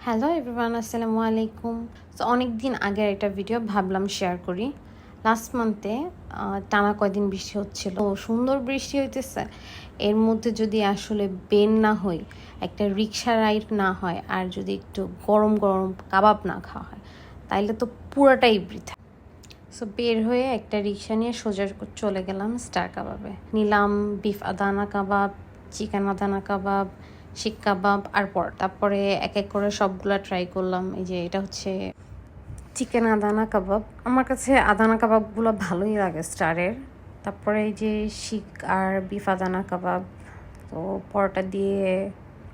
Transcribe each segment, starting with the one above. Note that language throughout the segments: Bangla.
হ্যালো এভরিওয়ান, আসসালামু আলাইকুম। তো অনেক দিন আগের একটা ভিডিও ভাবলাম শেয়ার করি। লাস্ট মান্থে টানা কয়দিন বৃষ্টি হচ্ছিল, সুন্দর বৃষ্টি হইতেছে। এর মধ্যে যদি আসলে বের না হই, একটা রিক্সা রাইড না হয়, আর যদি একটু গরম গরম কাবাব না খাওয়া হয়, তাইলে তো পুরাটাই বৃথা। সো বের হয়ে একটা রিক্সা নিয়ে সোজা চলে গেলাম স্টার কাবাবে। নিলাম বিফ আদানা কাবাব, চিকেন আদানা কাবাব, শিক কাবাব আর তারপরে এক এক করে সবগুলা ট্রাই করলাম। এই যে এটা হচ্ছে চিকেন আদানা কাবাব। আমার কাছে আদানা কাবাবগুলো ভালোই লাগে স্টারের। তারপরে এই যে শিক আর বিফ আদানা কাবাব, তো পরোটা দিয়ে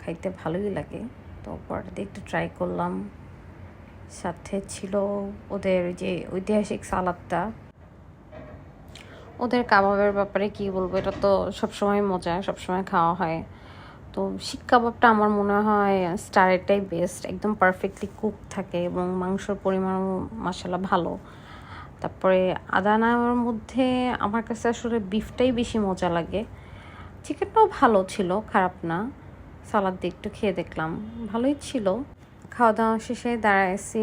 খাইতে ভালোই লাগে, তো পরোটা দিয়ে একটু ট্রাই করলাম। সাথে ছিল ওদের যে ঐতিহাসিক সালাদটা। ওদের কাবাবের ব্যাপারে কি বলবো, এটা তো সবসময় মজা, সবসময় খাওয়া হয়। তো শিক কাবাবটা আমার মনে হয় স্টারেরটাই বেস্ট, একদম পারফেক্টলি কুক থাকে এবং মাংসর পরিমাণ মাশাআল্লাহ ভালো। তারপরে আদানার মধ্যে আমার কাছে আসলে বিফটাই বেশি মজা লাগে। চিকেনটাও ভালো ছিল, খারাপ না। সালাদ দিয়ে একটু খেয়ে দেখলাম, ভালোই ছিল। খাওয়া দাওয়া শেষে দাঁড়াইছি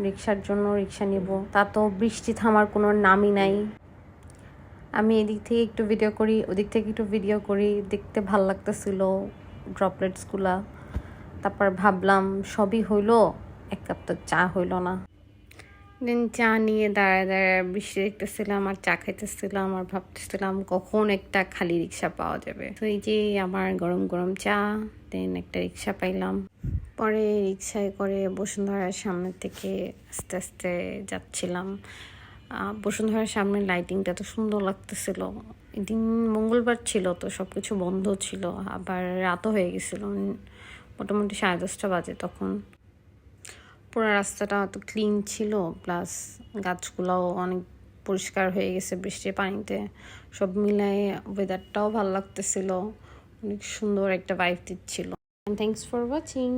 রিক্সার জন্য, রিক্সা নিব। তা তো বৃষ্টি থামার কোনো নামই নাই। আমি এদিক থেকে একটু ভিডিও করি, ওদিক থেকে একটু ভিডিও করি, দেখতে ভাল লাগতেছিল ড্রপলেটসগুলা। তারপর ভাবলাম সবই হইলো, এক কাপ তো চা হইলো না। দেন চা নিয়ে দাঁড়ায় দাঁড়ায় বৃষ্টি দেখতেছিলাম আর চা খাইতেছিলাম আর ভাবতেছিলাম কখন একটা খালি রিক্সা পাওয়া যাবে। তো এই যে আমার গরম গরম চা, দেন একটা রিক্সা পাইলাম। পরে রিক্সায় করে বসুন্ধরার সামনে থেকে আস্তে আস্তে যাচ্ছিলাম। বসুন্ধরার সামনে লাইটিংটা তো সুন্দর লাগতেছিল। এদিন মঙ্গলবার ছিল, তো সব কিছু বন্ধ ছিল, আবার রাতও হয়ে গেছিলো, মোটামুটি 10:30 বাজে তখন। পুরো রাস্তাটা অত ক্লিন ছিল, প্লাস গাছগুলোও অনেক পরিষ্কার হয়ে গেছে বৃষ্টির পানিতে। সব মিলায়ে ওয়েদারটাও ভালো লাগতেছিল, অনেক সুন্দর একটা ভাইব দিচ্ছিল। Thanks for watching.